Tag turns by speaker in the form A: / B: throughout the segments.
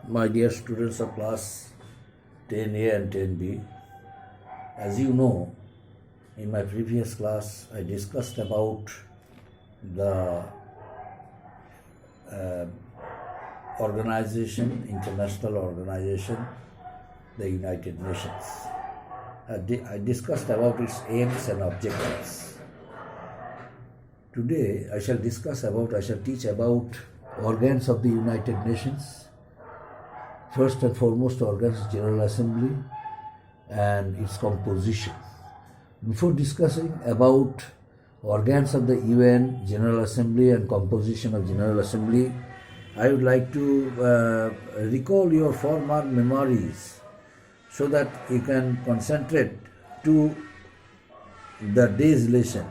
A: My dear students of class 10A and 10B, as you know, in my previous class I discussed about the international organization, the United Nations. I discussed about its aims and objectives. Today I shall teach about organs of the United Nations. First and foremost, organs, General Assembly and its composition. Before discussing about organs of the UN, General Assembly and composition of General Assembly, I would like to recall your former memories so that you can concentrate to the day's lesson.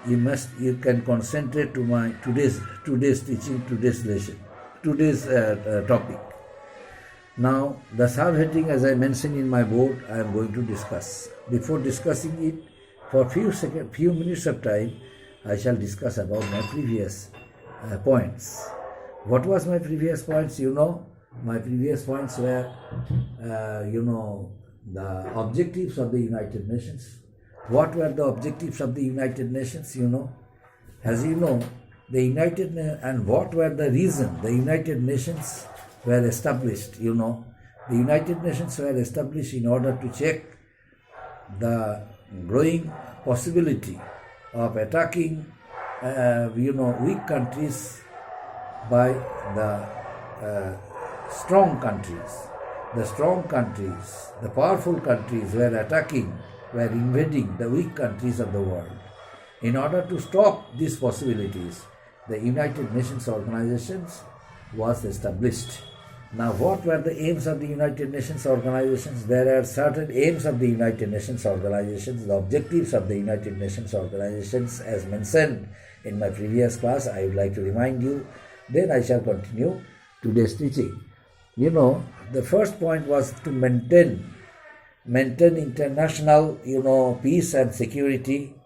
A: You can concentrate to my today's teaching, today's lesson, today's topic. Now, the subheading, as I mentioned in my board, I am going to discuss. Before discussing it, for few minutes of time, I shall discuss about my previous points. What was my previous points? My previous points were, the objectives of the United Nations. What were the objectives of the United Nations? As you know, and what were the reason the United Nations were established. The United Nations were established in order to check the growing possibility of attacking weak countries by the strong countries. The strong countries, the powerful countries were invading the weak countries of the world. In order to stop these possibilities, the United Nations organizations was established. Now, what were the aims of the United Nations organizations? There are certain aims of the United Nations organizations, the objectives of the United Nations organizations, as mentioned in my previous class. I would like to remind you. Then I shall continue today's teaching. The first point was to maintain international, peace and security,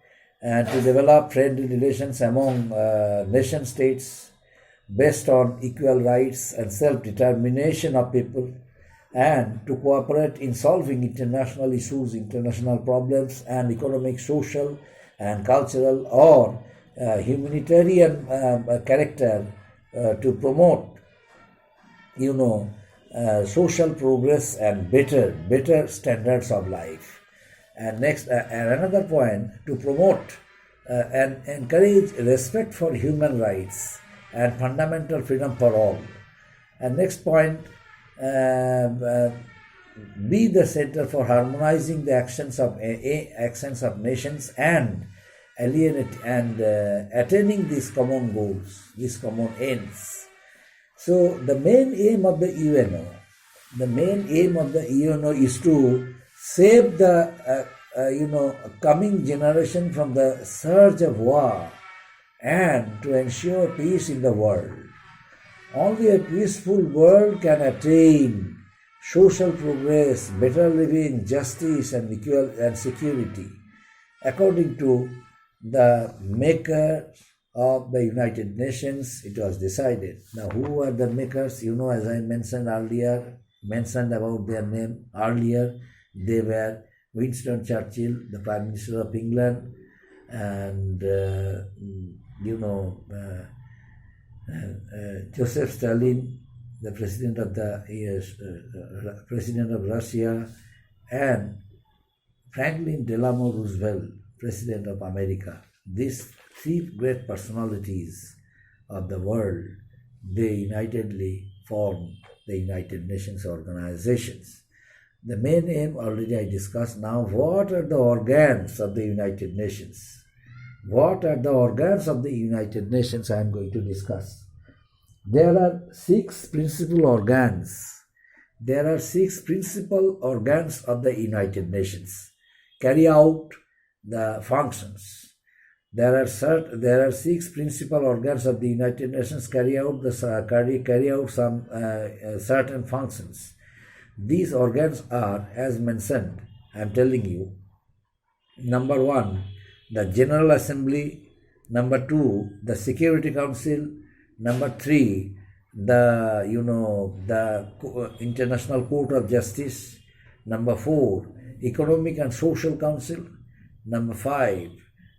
A: and to develop friendly relations among nation states based on equal rights and self-determination of people, and to cooperate in solving international issues, international problems, and economic, social, and cultural or humanitarian character to promote, social progress and better standards of life. And next, another point, to promote and encourage respect for human rights and fundamental freedom for all. And next point, be the center for harmonizing the actions of nations and attaining these common goals, these common ends. So the main aim of the UNO is to save the coming generation from the surge of war and to ensure peace in the world. Only a peaceful world can attain social progress, better living, justice, and equal and security, according to the maker of the United Nations. It was decided. Now, who are the makers? As I mentioned about their name earlier, they were Winston Churchill, the Prime Minister of England, and Joseph Stalin, the President of Russia, and Franklin Delano Roosevelt, President of America. These three great personalities of the world, they unitedly form the United Nations organizations. The main aim already I discussed. Now, what are the organs of the United Nations? What are the organs of the United Nations I am going to discuss? There are 6 principal organs. There are 6 principal organs of the United Nations carry out the functions. There are 6 principal organs of the United Nations carry out some certain functions. These organs are, as mentioned, I am telling you. Number 1, the General Assembly. Number 2, the Security Council. Number 3, the International Court of Justice. Number 4, Economic and Social Council. Number 5,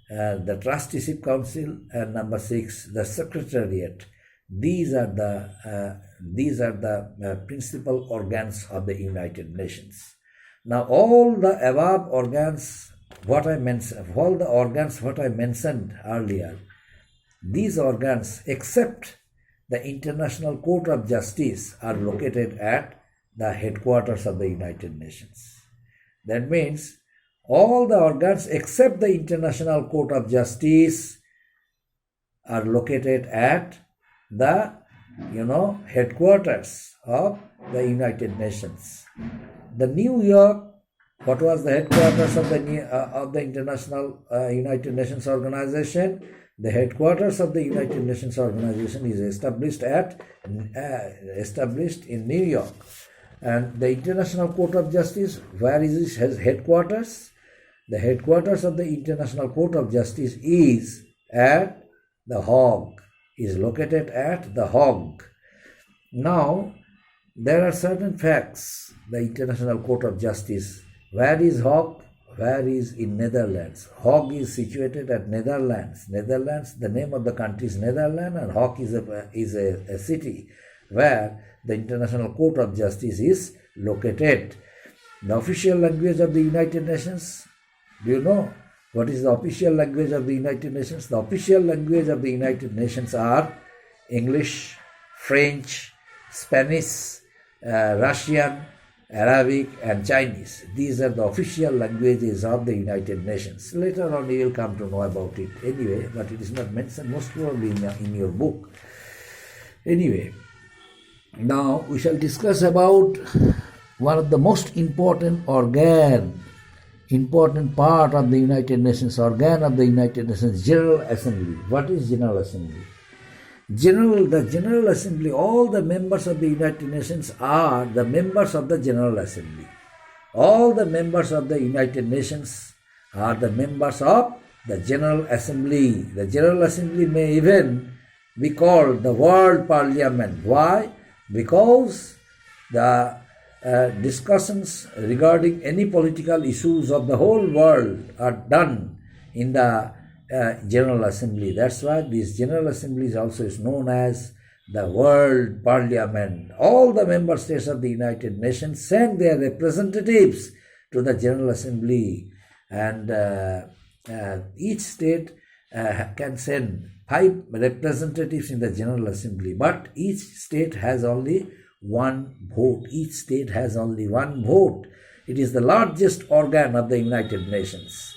A: the Trusteeship Council, and number 6, the Secretariat. These are the principal organs of the United Nations. Now, all the above organs, what I mentioned earlier, these organs, except the International Court of Justice, are located at the headquarters of the United Nations. That means all the organs except the International Court of Justice are located at the headquarters of the United Nations. The New York, what was the headquarters of the International United Nations Organization? The headquarters of the United Nations Organization is established in New York. And the International Court of Justice, where is its headquarters? The headquarters of the International Court of Justice is at The Hague, is located at The Hague. Now, there are certain facts. The International Court of Justice, where is Hague? Where is in Netherlands? Hague is situated at Netherlands. Netherlands, the name of the country is Netherlands, and Hague is a city where the International Court of Justice is located. The official language of the United Nations, do you know what is the official language of the United Nations? The official language of the United Nations are English, French, Spanish, Russian, Arabic, and Chinese. These are the official languages of the United Nations. Later on you will come to know about it anyway, but it is not mentioned most probably in your book. Anyway, now we shall discuss about one of the most important part of the United Nations, organ of the United Nations, General Assembly. What is General Assembly? The General Assembly, all the members of the United Nations are the members of the General Assembly. All the members of the United Nations are the members of the General Assembly. The General Assembly may even be called the World Parliament. Why? Because the discussions regarding any political issues of the whole world are done in the General Assembly. That's why this General Assembly is also known as the World Parliament. All the member states of the United Nations send their representatives to the General Assembly, and each state can send 5 representatives in the General Assembly, but each state has only one vote. Each state has only one vote. It is the largest organ of the United Nations,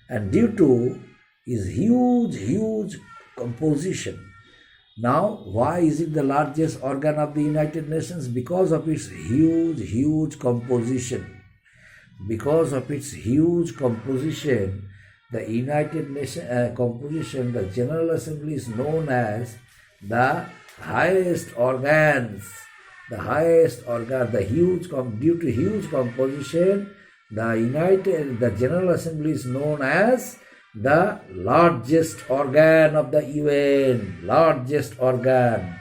A: and due to its huge composition. Now, why is it the largest organ of the United Nations? Because of its huge composition. Because of its huge composition, the United Nations composition, the General Assembly is known as the highest organs. The highest organ, due to huge composition, the General Assembly is known as the largest organ of the UN. Largest organ.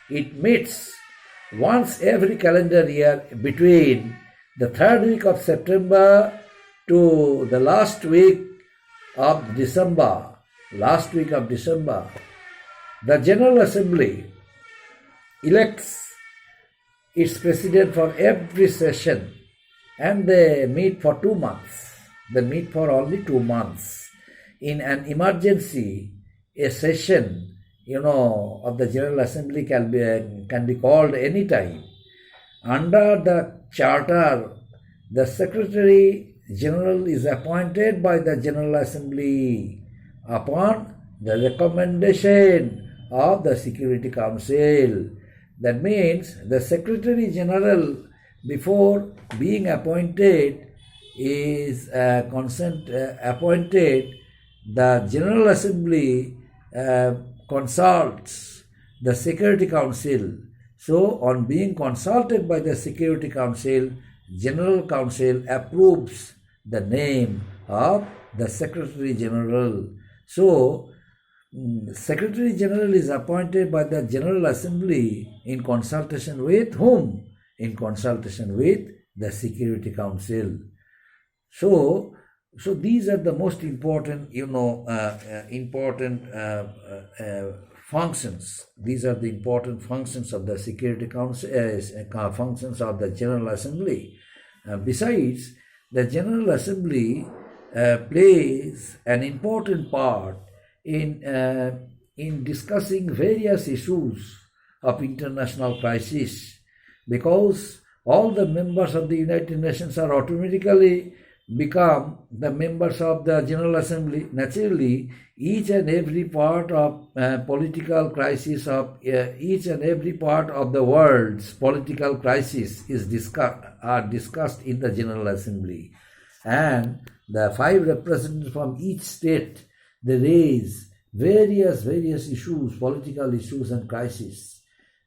A: It meets once every calendar year between the 3rd week of September to the last week of December. Last week of December. The General Assembly elects its president for every session, and they meet for 2 months. They meet for only 2 months. In an emergency, a session, of the General Assembly can be called any time. Under the Charter, the Secretary General is appointed by the General Assembly upon the recommendation of the Security Council. That means the Secretary General, before being appointed, is appointed. The General Assembly consults the Security Council. So, on being consulted by the Security Council, General Council approves the name of the Secretary General. So, Secretary General is appointed by the General Assembly in consultation with whom? In consultation with the Security Council. So these are the most important, functions. These are the important functions of the Security Council, functions of the General Assembly. Besides, the General Assembly plays an important part in discussing various issues of international crisis, because all the members of the United Nations are automatically become the members of the General Assembly. Naturally, each and every part of political crisis of each and every part of the world's political crisis is discussed in the General Assembly, and the 5 representatives from each state, they raise various issues, political issues and crises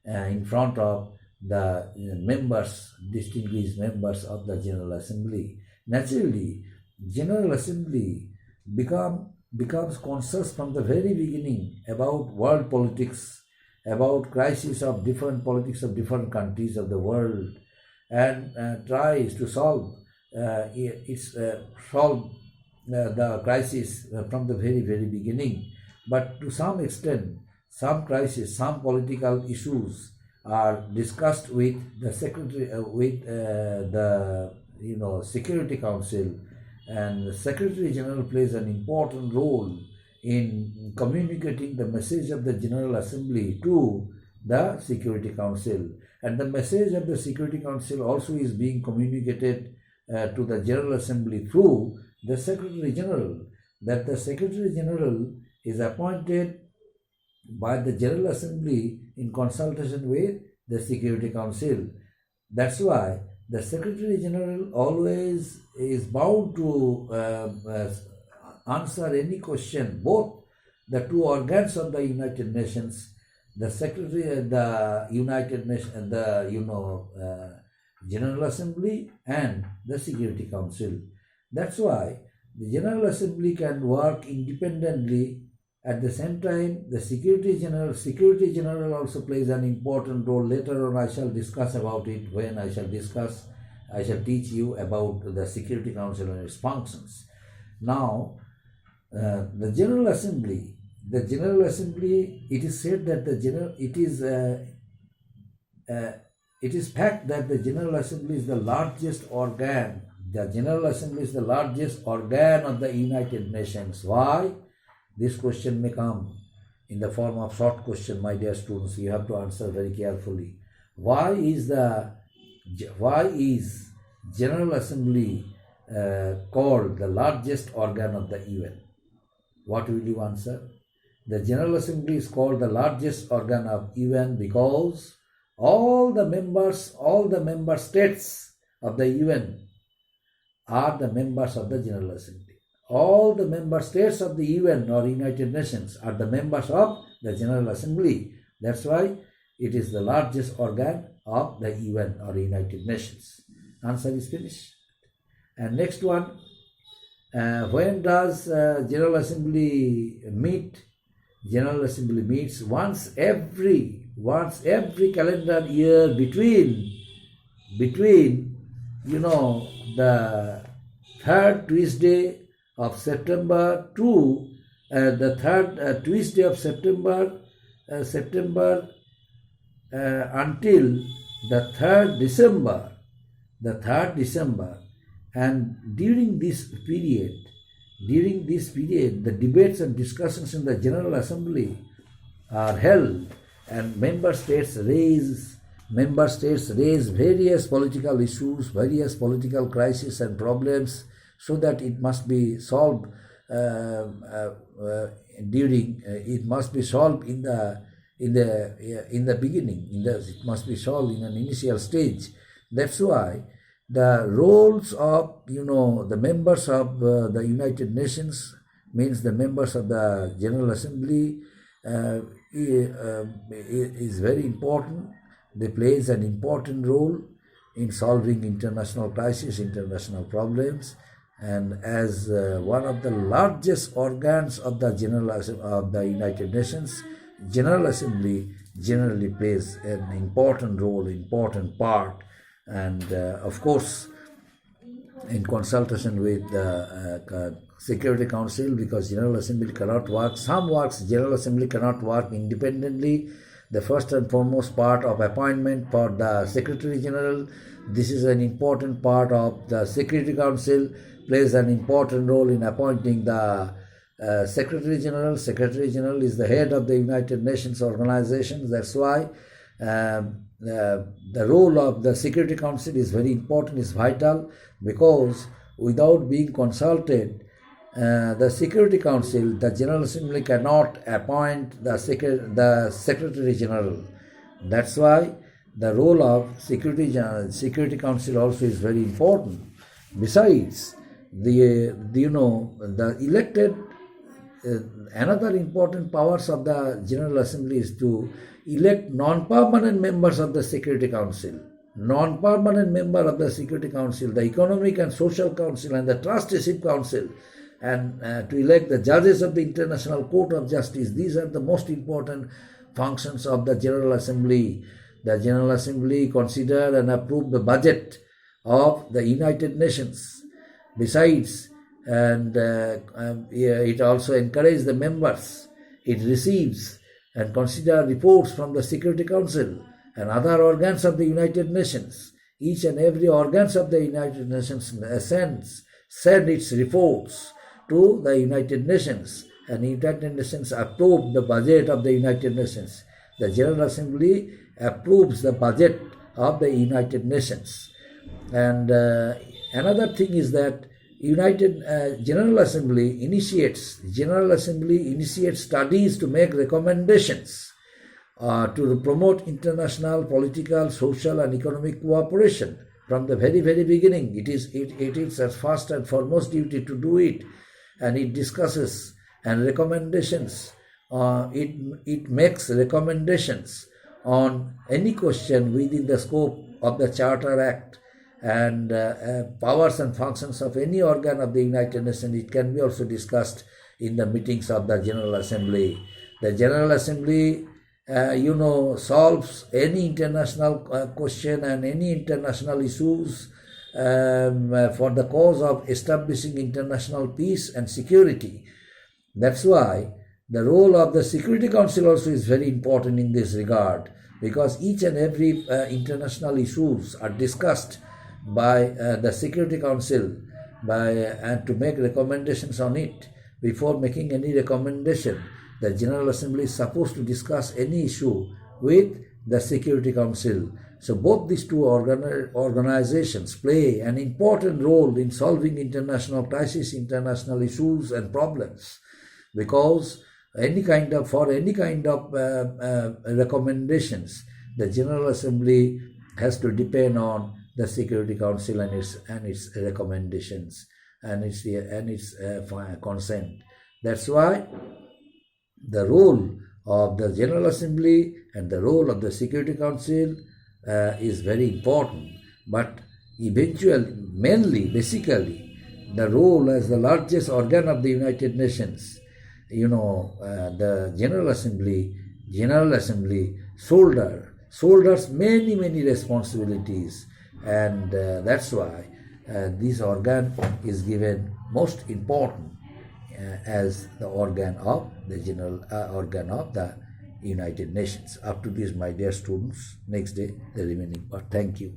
A: in front of the members, distinguished members of the General Assembly. Naturally, General Assembly becomes conscious from the very beginning about world politics, about crises of different politics of different countries of the world, and tries to solve the crisis from the very beginning. But to some extent, some crises, some political issues are discussed with the Security Council, and the Secretary General plays an important role in communicating the message of the General Assembly to the Security Council, and the message of the Security Council also is being communicated to the General Assembly through the Secretary General, that the Secretary General is appointed by the General Assembly in consultation with the Security Council. That's why the Secretary General always is bound to answer any question. Both the 2 organs of the United Nations, the Secretary, the United Nations, General Assembly and the Security Council. That's why the General Assembly can work independently. At the same time, the Secretary General also plays an important role. Later on I shall discuss about it. When I shall teach you about the Security Council and its functions. Now, the General Assembly, it is said that it is fact that the General Assembly is the largest organ. The General Assembly is the largest organ of the United Nations. Why? This question may come in the form of short question, my dear students. You have to answer very carefully. Why is General Assembly called the largest organ of the UN? What will you answer? The General Assembly is called the largest organ of UN because all the member states of the UN are the members of the General Assembly. All the member states of the UN or United Nations are the members of the General Assembly. That's why it is the largest organ of the UN or United Nations. Answer is finished. And next one, when does General Assembly meet? General Assembly meets once every calendar year between the 3rd Tuesday of September to the 3rd Tuesday of September until the 3rd December. And during this period, the debates and discussions in the General Assembly are held, and member states raise various political issues, various political crises and problems, so that it must be solved it must be solved in the beginning. It must be solved in an initial stage. That's why the roles of the members of the United Nations, means the members of the General Assembly, is very important. They plays an important role in solving international crises, international problems, and as one of the largest organs of the of the United Nations, General Assembly generally plays an important role, important part, and of course, in consultation with the Security Council, because General Assembly cannot work. Some works General Assembly cannot work independently. The first and foremost part of appointment for the Secretary General. This is an important part of the Security Council, plays an important role in appointing the Secretary General. Secretary General is the head of the United Nations organization. That's why the role of the Security Council is very important, is vital, because without being consulted, the Security Council, the General Assembly cannot appoint the Secretary General. That's why the role of Security Council also is very important. Besides, the elected, another important powers of the General Assembly is to elect non-permanent members of the Security Council. Non-permanent member of the Security Council, the Economic and Social Council and the Trusteeship Council, and to elect the judges of the International Court of Justice. These are the most important functions of the General Assembly. The General Assembly consider and approve the budget of the United Nations. Besides, and it also encourages the members. It receives and consider reports from the Security Council and other organs of the United Nations. Each and every organs of the United Nations send its reports to the United Nations, and United Nations approve the budget of the United Nations. The General Assembly approves the budget of the United Nations. And another thing is that General Assembly initiates studies to make recommendations to promote international political, social and economic cooperation. From the very, very beginning, it is its first and foremost duty to do it, and it discusses and recommendations. It makes recommendations on any question within the scope of the Charter Act and powers and functions of any organ of the United Nations. It can be also discussed in the meetings of the General Assembly. The General Assembly, solves any international question and any international issues for the cause of establishing international peace and security. That's why the role of the Security Council also is very important in this regard, because each and every international issues are discussed by the Security Council and to make recommendations on it. Before making any recommendation, the General Assembly is supposed to discuss any issue with the Security Council. So both these two organizations play an important role in solving international crises, international issues and problems, because any kind of recommendations, the General Assembly has to depend on the Security Council and its recommendations and its consent. That's why the role of the General Assembly and the role of the Security Council is very important. But basically, the role as the largest organ of the United Nations, the General Assembly shoulders many responsibilities, and that's why this organ is given most important as the organ of the organ of the United Nations. Up to this, my dear students. Next day, the remaining part. Thank you.